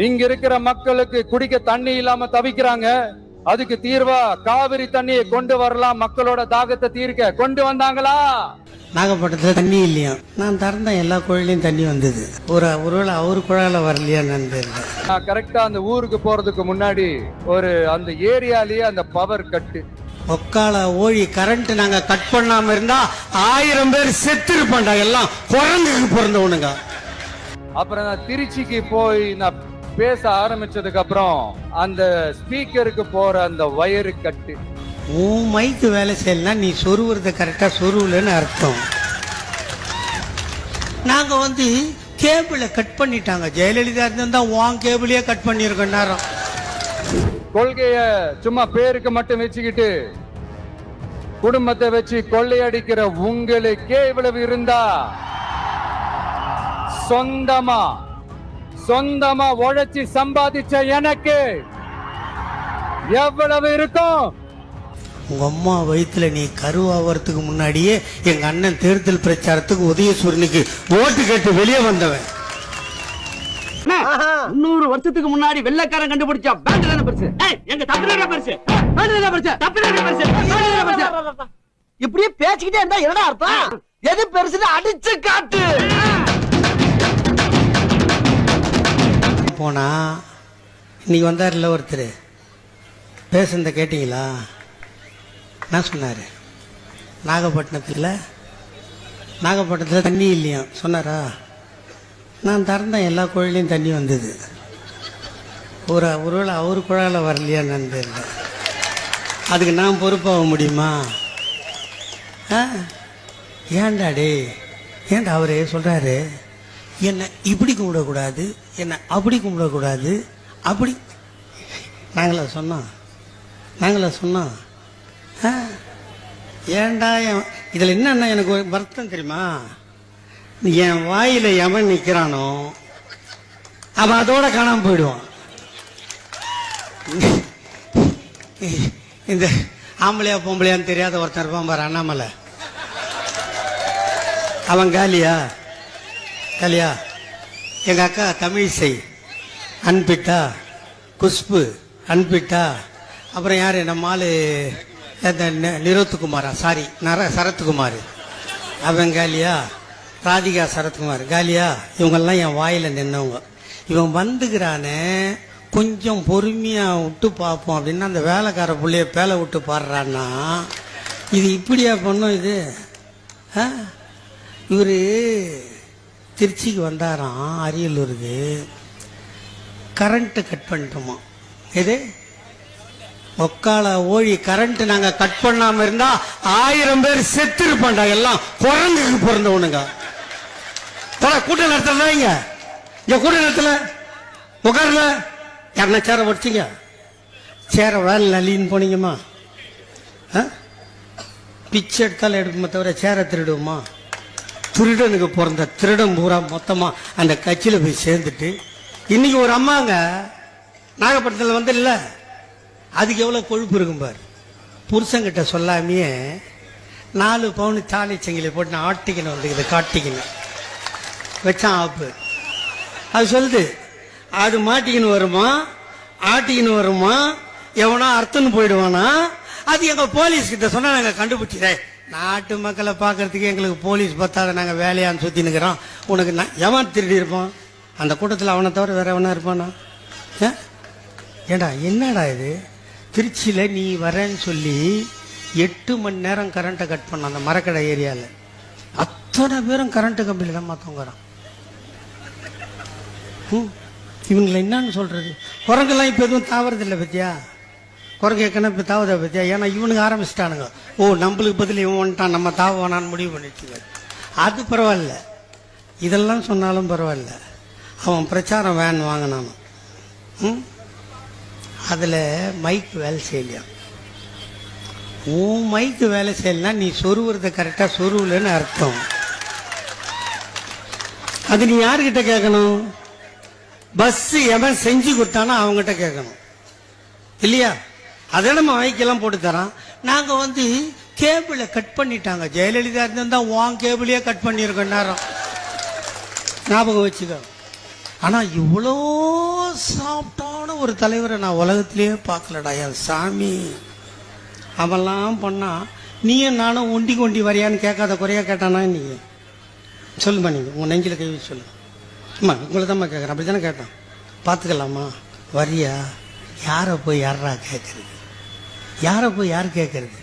இங்க இருக்கிற மக்களுக்கு குடிக்க தண்ணி இல்லாம தவிக்கிறாங்க. அதுக்கு தீர்வா காவிரி தண்ணியை கொண்டு வரலாம், மக்களோட தாகத்தை தீர்க்க. கொண்டு வந்தாங்களா? நாகப்பட்டினத்துல தண்ணி இல்லையா? நான் திறந்த எல்லா குழாயிலையும் தண்ணி வந்தது. ஒருவேளை அவரு குழாயில வரலையா தெரியல. நான் கரெக்டா அந்த ஊருக்கு போறதுக்கு முன்னாடி அந்த ஏரியாலேயே அந்த பவர் கட்டு ஒக்கால ஓழி கரண்ட் நாங்க கட் பண்ணாம இருந்தா 1000 பேர் செத்து இருப்பாண்டா, எல்லாம் குரங்குக்கு பிறந்தவனுங்க. அப்புறம் நான் திருச்சிக்கு போய் நான் பேச ஆரம்பிச்சதுக்கு அப்புறம் அந்த ஸ்பீக்கருக்கு போற அந்த வயரு கட்டு. உன் மைக்கு வேலை செய்யலாம், நீ சொருவுறத கரெக்டா சொருவுலன்னு அர்த்தம். நாங்க கேபிள கட் பண்ணிட்டாங்க. ஜெயலலிதா இருந்தா உன் கேபிளையே கட் பண்ணிருக்கோம். நேரம் கொள்கைய சும்மா பேருக்கு மட்டும் வச்சுக்கிட்டு குடும்பத்தை வச்சு கொள்ளையடிக்கிற உங்களுக்கே இவ்வளவு இருந்தா, சொந்தமா உழைச்சி சம்பாதிச்ச எனக்கு எவ்வளவு இருக்கும்? உங்க அம்மா வயிற்றுல நீ கருவாகிறதுக்கு முன்னாடியே எங்க அண்ணன் தேர்தல் பிரச்சாரத்துக்கு உதயசூரனுக்கு ஓட்டு கேட்டு வெளியே வந்தவன். 300 வருஷத்துக்கு முன்னாடி வெள்ளைக்காரன் கண்டுபிடிச்சா பேண்ட் பெருசு, எங்க தமிழக பெருசு, இப்படியே பேசிக்கிட்டே இருந்தா என்னடா அர்த்தம்? எது பெருசுன்னு அடிச்சு காட்டு. போனா இன்னைக்கு வந்தார்ல ஒருத்தர், பேசுனத கேட்டீங்களா? என்ன சொன்னாரு? நாகப்பட்டினத்தில் தண்ணி இல்லையா சொன்னாரா? நான் திறந்த எல்லா குழாயிலையும் தண்ணி வந்தது. ஒருவேளை அவரு குழாயில வரலையா தெரியல. அதுக்கு நான் பொறுப்பாக முடியுமா? ஏன்டா அவரு சொல்றாரு, என்னை இப்படி கும்பிடக்கூடாது, என்னை அப்படி கும்பிடக்கூடாது. அப்படி நாங்களா சொன்னோம்? ஏன்டா இதுல என்னன்னா எனக்கு ஒரு வருத்தம் தெரியுமா? என் வாயில எவன் நிக்கிறானோ அவன் அதோட காணாம போயிடுவான். இந்த ஆம்பளையா பொம்பளையான்னு தெரியாத ஒருத்தன் இருப்பான் பாரு, அண்ணாமலை. அவன் காலியா எங்க அக்கா தமிழிசை அன்பிட்டா, குஷ்பு அன்பிட்டா, அப்புறம் யாரு நம்ம ஆளு நிரோத்துக்குமாரா, சாரி சரத்குமார், அவன் காலியா, ராதிகா சரத்குமார் காலியா. இவங்கெல்லாம் என் வாயில நின்னவங்க. இவன் வந்துக்கிறானே, கொஞ்சம் பொறுமையா விட்டு பார்ப்போம் அப்படின்னா அந்த வேலைக்கார புள்ளைய பேலை விட்டு பாடுறான்னா இது இப்படியா பண்ணும்? இது இவரு திருச்சிக்கு வந்தாராம், அரியலூருக்கு. Current cut பண்ணிட்டோமா? எது ஒக்கால ஓழி கரண்ட் நாங்க கட் பண்ணாம இருந்தா 1000 பேர் செத்து இருப்பாண்டா, எல்லாம் குரங்குக்கு பிறந்தவனுங்க. கூட்டம் நடத்தல, இங்க கூட்டம் நடத்தல, உட்காரல, யாருன்னா சேர வச்சிங்க, சேர வேலை நல்லின்னு போனீங்கம்மா. பிச்சை எடுத்தாலும் எடுக்குமே தவிர சேர திருடுவோமா? திருடனுக்கு பிறந்த திருடன் பூரா மொத்தமா அந்த கட்சியில போய் சேர்ந்துட்டு இன்னைக்கு ஒரு அம்மாங்க நாகப்பட்டினத்தில் இல்ல, அதுக்கு எவ்வளவு கொழுப்பு இருக்கும் பாரு. புருஷங்கிட்ட சொல்லாமையே 4 பவுன் தாலி செங்கில போட்டு நான் ஆட்டிக்கணும் காட்டிக்கணும் வச்சான் ஆப்பு. அது சொல்லுது, அது மாட்டிக்கின்னு வருமா, ஆட்டிக்கின்னு வருமா, எவனா அர்த்தம்னு போயிடுவானா? அது எங்க போலீஸ் கிட்ட சொன்னா நாங்க கண்டுபிடிச்சிடே. நாட்டு மக்களை பாக்குறதுக்கு எங்களுக்கு போலீஸ் பத்தாத, நாங்க வேலையான்னு சுத்தி நிக்கிறோம். உனக்கு எவன் திருடி இருப்பான்? அந்த கூட்டத்தில் அவனை தவிர வேற எவனா இருப்பானா? ஏண்டா என்னடா இது? திருச்சியில நீ வரேன்னு சொல்லி 8 மணி நேரம் கரண்ட்டை கட் பண்ண அந்த மரக்கடை ஏரியால அத்தனை பேரும் கரண்ட் கம்பியில தான் மாத்தவங்கிறான். இவங்களை என்னன்னு சொல்றது? குரங்கெல்லாம் இப்ப எதுவும் தாவறது இல்லை பத்தியா? குரங்கு ஏற்கனவே இப்ப தாவத பத்தியா? ஏன்னா இவனுக்கு ஆரம்பிச்சிட்டானுங்க. நம்மளுக்கு பதில் இவன் வந்துட்டான், நம்ம தாவ வேணான்னு முடிவு பண்ணிட்டு. அது பரவாயில்ல, இதெல்லாம் சொன்னாலும் பரவாயில்ல. அவன் பிரச்சாரம் வேன் வாங்கினான், அதுல மைக் வேலை செய்யலையா? உன் மைக்கு வேலை செய்யலாம், நீ சொருவுறத கரெக்டா சொருவுலன்னு அர்த்தம். அது நீ யாருக்கிட்ட கேட்கணும்? பஸ் எவன் செஞ்சு கொடுத்தானோ அவங்ககிட்ட கேட்கணும் இல்லையா? அதை நம்ம மைக்கெல்லாம் போட்டு தரான். நாங்க கேபிள கட் பண்ணிட்டாங்க. ஜெயலலிதா இருந்தா உன் கேபிளையே கட் பண்ணிருக்கோம். நேரம் ஞாபகம் வச்சுக்க. ஆனா இவ்வளோ சாப்பிட்டான ஒரு தலைவரை நான் உலகத்திலேயே பார்க்கலடா என் சாமி. அவெல்லாம் பண்ணா நீயும் நானும் ஒண்டி வரையான்னு கேட்காத குறையா கேட்டானா? நீ சொல்லுமா, நீங்க உங்க நெஞ்சில கை வச்சு சொல்லு. அம்மா உங்களை தான்மா கேட்குறேன், அப்படி தானே கேட்டான். பார்த்துக்கலாமா வரியா? யாரை போய் யாரா கேட்கறது? யாரை போய் யார் கேட்கறது?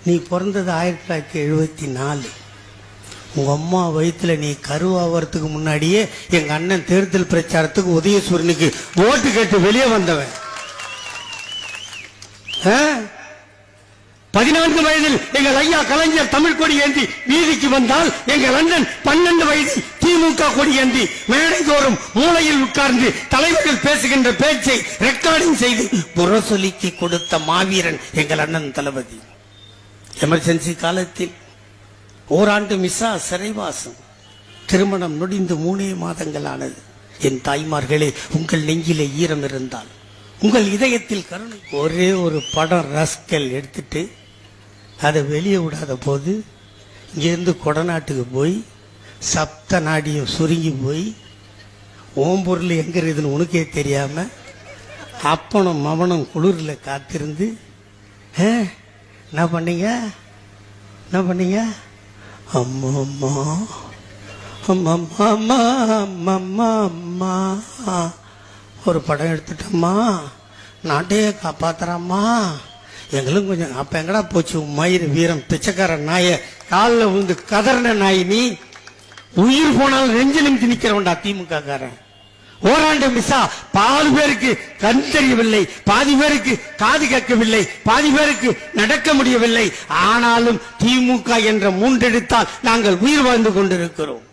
நீ பிறந்தது 1974. உங்க அம்மா வயிற்றுல நீ கருவாகிறதுக்கு முன்னாடியே எங்க அண்ணன் தேர்தல் பிரச்சாரத்துக்கு உதயசூரனுக்கு ஓட்டு கேட்டு வெளியே வந்தவன். 14 வயதில் எங்கள் ஐயா கலைஞர் தமிழ் கொடி ஏந்தி வீதிக்கு வந்தால் எங்கள் அண்ணன் 12 வயதில் திமுக கொடி ஏந்தி மேடைதோறும் மூலையில் உட்கார்ந்து தலைவர்கள் பேசுகின்ற பேச்சை ரெக்கார்டிங் செய்து முரசொலிக்கு கொடுத்த மாவீரன் எங்கள் அண்ணன் தளபதி. எமர்ஜென்சி காலத்தில் ஓராண்டு மிஸ்ஸா சிறைவாசம், திருமணம் நொடிந்து 3 மாதங்கள் ஆனது. என் தாய்மார்களே, உங்கள் நெஞ்சிலே ஈரம் இருந்தால், உங்கள் இதயத்தில் கருணை. ஒரே ஒரு படம் ரஸ்கல் எடுத்துட்டு அதை வெளியே விடாத போது இங்கிருந்து கொடநாட்டுக்கு போய் சப்த நாடியும் சுருங்கி போய் ஓம்பொருள் எங்க இருக்குதுன்னு உனக்கே தெரியாம அப்பனும் மவனும் குளிர்ல காத்திருந்து என்ன பண்ணீங்க? அம்மா அம்மா அம்மா அம்மா அம்மா அம்மா ஒரு படம் எடுத்துட்டம்மா, நாட்டையே காப்பாத்துறம்மா, எங்களும் கொஞ்சம். அப்ப எங்கடா போச்சு மயிர் வீரம்? பிச்சைக்கார நாய காலில் விழுந்து கதறின நாய் நீ. உயிர் போனாலும் நெஞ்சு நிமித்தி நிக்கிறவன்டா திமுக காரன். ஓராண்டு மிஸ்ஸா, பாதி பேருக்கு கண் தெரியவில்லை, பாதி பேருக்கு காது கேட்கவில்லை, பாதி பேருக்கு நடக்க முடியவில்லை. ஆனாலும் திமுக என்ற 3 எழுத்தால் நாங்கள் உயிர் வாழ்ந்து கொண்டிருக்கிறோம்.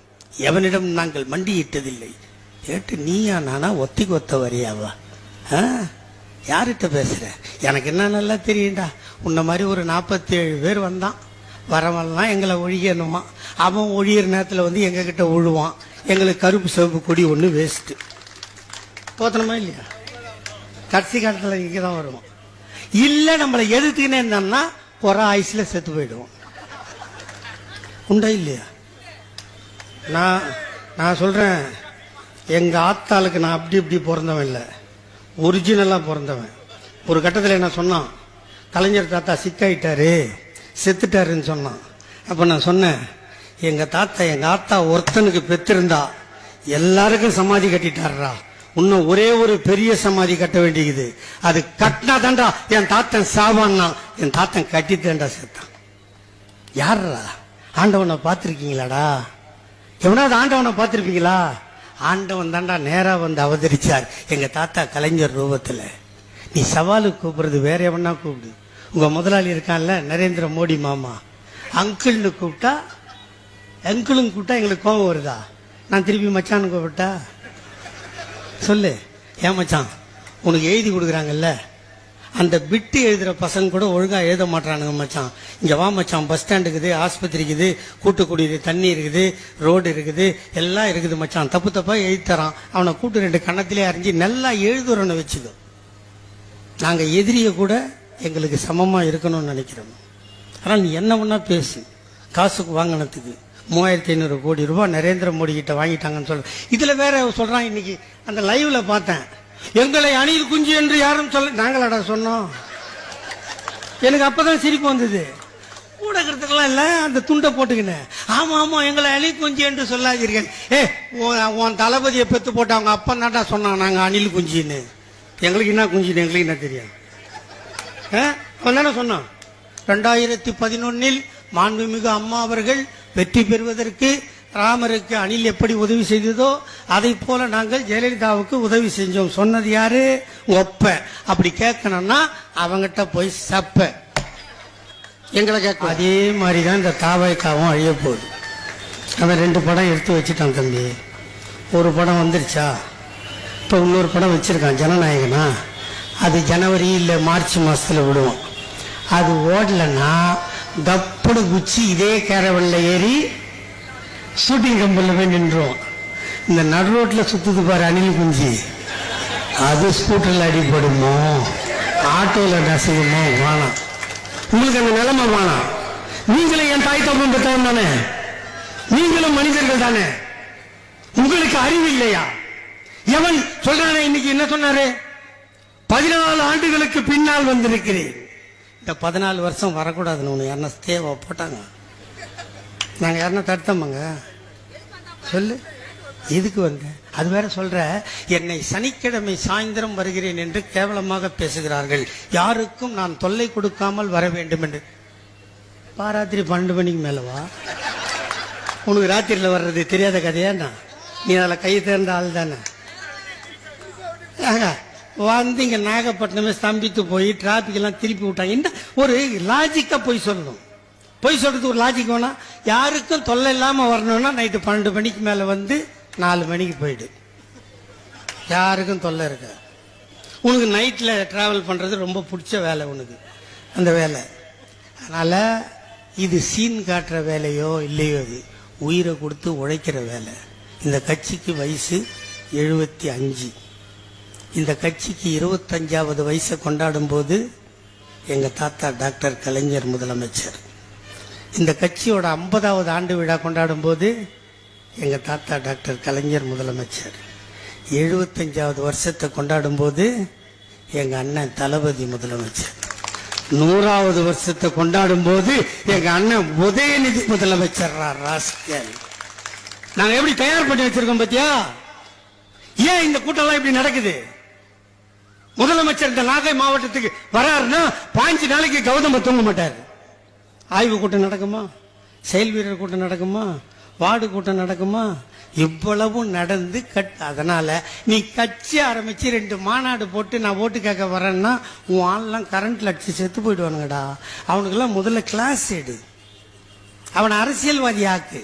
எவனிடம் நாங்கள் மண்டியிட்டதில்லை. கேட்டு நீயா நானா ஒத்திக்கு ஒத்த வரியாவா? யார்கிட்ட பேசுற? எனக்கு என்ன நல்லா தெரியும்டா. உன்ன மாதிரி ஒரு 47 பேர் வந்தான், வரவெல்லாம் எங்களை ஒழியணுமா. அவன் ஒழியிற நேரத்தில் வந்து எங்க கிட்ட ஒழுவான். எங்களுக்கு கருப்பு சிவப்பு கொடி ஒன்று வேஸ்ட். போத்தனமா இல்லையா? கடைசி காலத்தில் இங்கே தான் வருவான். இல்லை நம்மளை எதிர்த்துக்கினே இருந்தோம்னா ஒரு ஆயுசுல செத்து போயிடுவோம். உண்டா இல்லையா? நான் சொல்றேன், எங்க ஆத்தாளுக்கு நான் அப்படி இப்படி பிறந்தவன் இல்லை, ஒரிஜினலா பிறந்தவன். ஒரு கட்டத்தில் என்ன சொன்னான், கலைஞர் தாத்தா சிக்காயிட்டாரு, செத்துட்டாருன்னு சொன்னான். அப்ப நான் சொன்னேன், எங்க ஆத்தா ஒருத்தனுக்கு பெற்றிருந்தா எல்லாருக்கும் சமாதி கட்டிட்டாரா. இன்னும் ஒரே ஒரு பெரிய சமாதி கட்ட வேண்டியது. அது கட்டினா தாண்டா என் தாத்தன் சாவான்னா. என் தாத்தன் கட்டித்தேன்டா செத்தான். யாரா? ஆண்டவனை பார்த்திருக்கீங்களாடா? எவனாவது ஆண்டவனை பார்த்திருப்பீங்களா? ஆண்டவன் தாண்டா நேரா வந்து அவதரிச்சார் எங்க தாத்தா கலைஞர் ரூபத்துல. நீ சவாலுக்கு கூப்பிடுறது வேற எவனா கூப்பிடு. உங்க முதலாளி இருக்கான்ல நரேந்திர மோடி மாமா, அங்கிள்னு கூப்பிட்டா, அங்கிளும் கூப்பிட்டா எங்களுக்கு கோபம் வருதா? நான் திருப்பி மச்சான்னு கூப்பிட்டா சொல்லு, ஏன் மச்சான் உனக்கு எழுதி கொடுக்குறாங்கல்ல, அந்த பிட்டு எழுதுற பசங்க கூட ஒழுங்கா எழுத மாட்டானுங்க மச்சான். இங்க வா மச்சான், பஸ் ஸ்டாண்ட் இருக்குது, ஆஸ்பத்திரி இருக்குது, கூட்டுக்குடியிரு தண்ணி இருக்குது, ரோடு இருக்குது, எல்லாம் இருக்குது மச்சான். தப்பு தப்பா எழுதி தரான். அவனை கூட்டு 2 கன்னத்திலே அறிஞ்சு நல்லா எழுதுறோன்னு வச்சுக்கோ. நாங்க எதிரிய கூட எங்களுக்கு சமமா இருக்கணும்னு நினைக்கிறோம். ஆனால் நீ என்ன ஒன்னா பேசு. காசுக்கு வாங்கினதுக்கு 3500 கோடி ரூபாய் நரேந்திர மோடி கிட்ட வாங்கிட்டாங்கன்னு சொல்ற. இதுல வேற சொல்றான், இன்னைக்கு அந்த லைவ்ல பார்த்தேன், எங்களை அணில் குஞ்சு என்று யாரும் சொல்ல. நாங்களாடா சொன்னோம்? எனக்கு அப்பதான் சிரிப்பு வந்தது. ஊடகத்துக்கெல்லாம் இல்ல, அந்த துண்டை போட்டுக்கினேன். ஆமா ஆமா எங்களை அணில் குஞ்சு என்று சொல்லாதீர்கள். உன் தளபதியை பெத்து போட்ட அவங்க அப்பா தாண்டா சொன்னான் நாங்க அணில் குஞ்சின்னு. எங்களுக்கு என்ன குஞ்சின்னு எங்களுக்கு என்ன தெரியும்? அவன் தானே சொன்னான். 2011 மாண்புமிகு அம்மா அவர்கள் வெற்றி பெறுவதற்கு ராமருக்கு அணில் எப்படி உதவி செய்ததோ அதை போல நாங்கள் ஜெயலலிதாவுக்கு உதவி செஞ்சோம். சொன்னது யாரு? ஒப்ப. அப்படி கேட்கணும்னா அவங்கிட்ட போய் சப்ப. எங்களை கேட்க. அதே மாதிரிதான் இந்த தாவாய்க்காவும் அழிய போகுது. அவன் 2 படம் எடுத்து வச்சுட்டான் தம்பி. ஒரு படம் வந்துருச்சா, இப்ப இன்னொரு படம் வச்சிருக்கான் ஜனநாயகனா. அது ஜனவரி இல்ல மார்ச் மாசத்துல விடுவோம். அது ஓடலன்னா தப்புடு குச்சி இதே கேரவல்ல ஏறி ஷூட்டிங் கம்பெனில போய் நின்றோம். இந்த நடு ரோட்ல சுத்துது பாரு அணில் குஞ்சு, அது ஸ்கூட்டர்ல அடிபடுமோ, ஆட்டோல நசுங்குமோ? வேணாம், உங்களுக்கு அந்த நிலைமை வேணாம். நீங்களும் என் தாய் தப்பம் பெற்றவன் தானே, நீங்களும் மனிதர்கள் தானே. உங்களுக்கு அறிவு இல்லையா? எவன் சொல்றானே இன்னைக்கு என்ன சொன்னாரு? 14 ஆண்டுகளுக்கு பின்னால் வந்திருக்கிறேன். இந்த 14 வருஷம் வரக்கூடாதுன்னு ஒண்ணு யாருன்னா தேவை போட்டாங்க. நாங்க யாருன்னா தடுத்தோமாங்க? சொல்லு, எதுக்கு வந்த? அது வேற சொல்ற, என்னை சனிக்கிழமை சாயந்தரம் வருகிறேன் என்று கேவலமாக பேசுகிறார்கள், யாருக்கும் நான் தொல்லை கொடுக்காமல் வர வேண்டும் என்று. பாராத்திரி 12 மணிக்கு மேலவா? உனக்கு ராத்திரியில் வர்றது தெரியாத கதையாண்ணா? நீ அதில் கை தேர்ந்த ஆள் தானே. வந்து இங்க நாகப்பட்டினமே ஸ்தம்பித்து போய் டிராபிக் எல்லாம் திருப்பி விட்டாங்க. என்ன ஒரு லாஜிக்கா போய் சொல்லணும். போய் சொல்றது ஒரு லாஜிக் வேணா. யாருக்கும் தொல்லை இல்லாம வரணும்னா நைட்டு 12 மணிக்கு மேல வந்து 4 மணிக்கு போயிடு. யாருக்கும் தொல்லை இருக்க. உனக்கு நைட்ல டிராவல் பண்றது ரொம்ப பிடிச்ச வேலை உனக்கு அந்த வேலை. அதனால இது சீன் காட்டுற வேலையோ இல்லையோ, இது உயிரை கொடுத்து உழைக்கிற வேலை. இந்த கட்சிக்கு வயசு 75. இந்த கட்சிக்கு 25வது வயசை கொண்டாடும் போது எங்க தாத்தா டாக்டர் கலைஞர் முதலமைச்சர். இந்த கட்சியோட 50வது ஆண்டு விழா கொண்டாடும் போது எங்க தாத்தா டாக்டர் கலைஞர் முதலமைச்சர். 75வது வருஷத்தை கொண்டாடும் போது எங்க அண்ணன் தளபதி முதலமைச்சர். 100வது வருஷத்தை கொண்டாடும் போது எங்க அண்ணன் உதயநிதி முதலமைச்சர். ராஸ்கல், நாங்க எப்படி தயார் பண்ணி வச்சிருக்கோம் பாத்தியா? ஏன் இந்த கூட்டம் இப்படி நடக்குது? முதலமைச்சர் இந்த நாகை மாவட்டத்துக்கு வராருன்னா 5 நாளைக்கு கௌதம தூங்க மாட்டாரு. ஆய்வு கூட்டம் நடக்குமா? செயல் வீரர் கூட்டம் நடக்குமா? வார்டு கூட்டம் நடக்குமா? இவ்வளவு நடந்து அதனால நீ கட்சி ஆரம்பிச்சு 2 மாநாடு போட்டு நான் ஓட்டு கேட்க வரேன்னா உன் ஆள்லாம் கரண்ட்ல அடிச்சு செத்து போயிடுவானுங்கடா. அவனுக்கெல்லாம் முதல்ல கிளாஸ் எடு, அவன் அரசியல்வாதி ஆக்கு.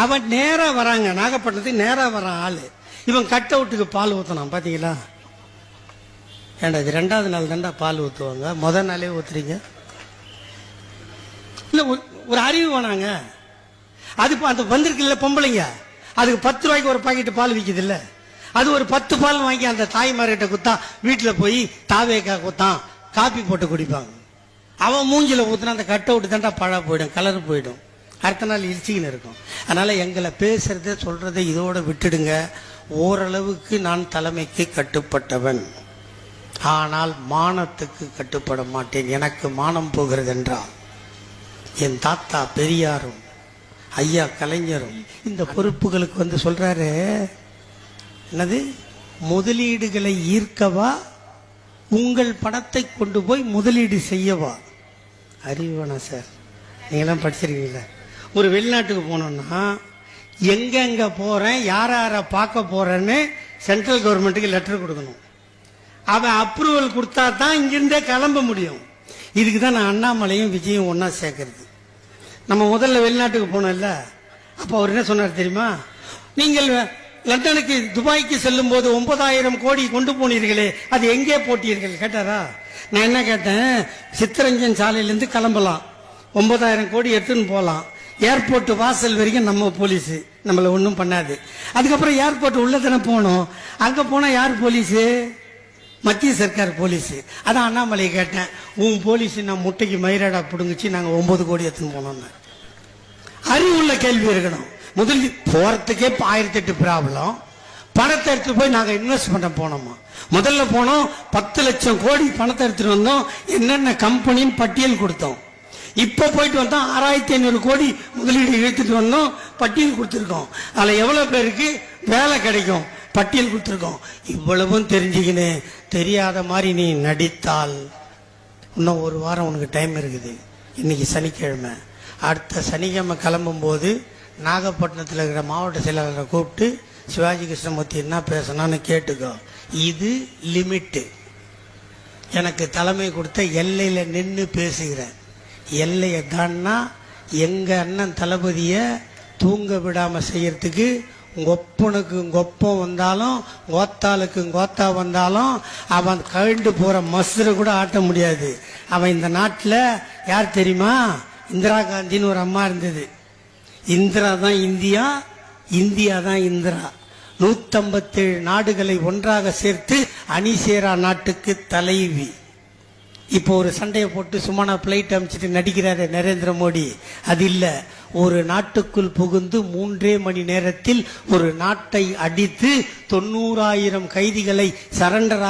அவன் நேரா வராங்க, நாகப்பட்டினத்துக்கு நேரா வரான் ஆளு. இவன் கட் அவுட்டுக்கு பால் ஊத்தனான் பாத்தீங்களா? ஏண்டா இது 2வது நாள் தாண்டா பால் ஊத்துவாங்க, முதல் நாளே ஊத்துறீங்க. இல்ல ஒரு அறிவு வேணாங்க. அது அந்த வந்திருக்குல்ல பொம்பளைங்க, அதுக்கு 10 ரூபாய்க்கு ஒரு பாக்கெட் பால் விற்குது இல்ல, அது ஒரு 10 பால் வாங்கி அந்த தாய்மார்கிட்ட குத்தா வீட்டுல போய் தாவேக்கா குத்தான் காப்பி போட்டு குடிப்பாங்க. அவன் மூஞ்சில ஊத்துனா அந்த கட் அவுட் தாண்டா பழா போயிடும், கலர் போயிடும், அடுத்த நாள் இழிச்சிக்கின்னு இருக்கும். அதனால எங்களை பேசுறத சொல்றதை இதோட விட்டுடுங்க. ஓரளவுக்கு நான் தலைமைக்கு கட்டுப்பட்டவன், ஆனால் மானத்துக்கு கட்டுப்பட மாட்டேன். எனக்கு மானம் போகிறது என்றால் என் தாத்தா பெரியாரும் ஐயா கலைஞரும் இந்த பொறுப்புகளுக்கு வந்து சொல்றாரு, என்னது முதலீடுகளை ஈர்க்கவா உங்கள் பணத்தை கொண்டு போய் முதலீடு செய்யவா? அறிவானா சார்? நீங்களாம் படிச்சிருக்கீங்களா? ஒரு வெளிநாட்டுக்கு போனோம்னா எங்க போறேன், யார பார்க்க போறேன்னு சென்ட்ரல் கவர்மெண்ட்டுக்கு லெட்டர் கொடுக்கணும். அவன் அப்ரூவல் கொடுத்தா தான் இங்கிருந்தே கிளம்ப முடியும். இதுக்கு தான் நான் அண்ணாமலையும் விஜயும் ஒன்னா சேர்க்கறது. நம்ம முதல்ல வெளிநாட்டுக்கு போனோம்ல, அப்ப அவர் என்ன சொன்னார் தெரியுமா? நீங்கள் லண்டனுக்கு துபாய்க்கு செல்லும் போது 9,000 கோடி கொண்டு போனீர்களே, அது எங்கே போட்டீர்கள் கேட்டாரா? நான் என்ன கேட்டேன், சித்தரஞ்சன் சாலையிலிருந்து கிளம்பலாம், 9,000 கோடி எடுத்துன்னு போலாம், ஏர்போர்ட் வாசல் வரைக்கும் நம்ம போலீஸ் நம்மள ஒன்றும் பண்ணாது. அதுக்கப்புறம் ஏர்போர்ட் உள்ள தானே போனோம், அங்க போனா யார் போலீஸ்? மத்திய சர்க்கார் போலீஸ். அதான் அண்ணாமலை கேட்டேன், உன் போலீஸ் நான் முட்டைக்கு மயிராடா புடுங்கிச்சு நாங்க 9 கோடி எடுத்துன்னு போனோம். அறிவுள்ள கேள்வி இருக்கணும். முதல் போறதுக்கே 1008 ப்ராப்ளம். பணத்தை எடுத்து போய் நாங்க இன்வெஸ்ட் பண்ண போனோமா? முதல்ல போனோம் 10 லட்சம் கோடி பணத்தை எடுத்துட்டு வந்தோம், என்னென்ன கம்பெனின்னு பட்டியல் கொடுத்தோம். இப்ப போயிட்டு வந்தோம் 6500 கோடி முதலீடு இழுத்துட்டு வந்தோம், பட்டியல் கொடுத்துருக்கோம். அதுல எவ்வளவு பேருக்கு வேலை கிடைக்கும் பட்டியல் கொடுத்துருக்கோம். இவ்வளவும் தெரிஞ்சுக்கின்னு தெரியாத மாதிரி நீ நடித்தால் இன்னும் 1 வாரம் உனக்கு டைம் இருக்குது. இன்னைக்கு சனிக்கிழமை, அடுத்த சனிக்கிழமை கிளம்பும் போது நாகப்பட்டினத்தில் இருக்கிற மாவட்ட செயலாளரை கூப்பிட்டு சிவாஜி கிருஷ்ணமூர்த்தி என்ன பேசணும்னு கேட்டுக்கோ. இது லிமிட்டு. எனக்கு தலைமை கொடுத்த எல்லையில நின்று பேசுகிறேன். எல்லையை தான்னா எங்க அண்ணன் தளபதிய தூங்க விடாம செய்யறதுக்கு கொப்பனுக்கு கொப்பம் வந்தாலும் கோத்தாளுக்கு கோத்தா வந்தாலும் அவன் கழிண்டு போற மசுரை கூட ஆட்ட முடியாது. அவன் இந்த நாட்டில் யார் தெரியுமா? இந்திரா காந்தின்னு ஒரு அம்மா இருந்தது. இந்திரா தான் இந்தியா, இந்தியா தான் இந்திரா. 157 நாடுகளை ஒன்றாக சேர்த்து அணிசேரா நாட்டுக்கு தலைவி. இப்போ ஒரு சண்டையை போட்டு சும்மா நான் பிளைட் அமைச்சிட்டு நடிக்கிறாரு நரேந்திர மோடி. அது இல்ல, ஒரு நாட்டுக்குள் புகுந்து 3 மணி நேரத்தில் ஒரு நாட்டை அடித்து 90,000 கைதிகளை சரண்டர்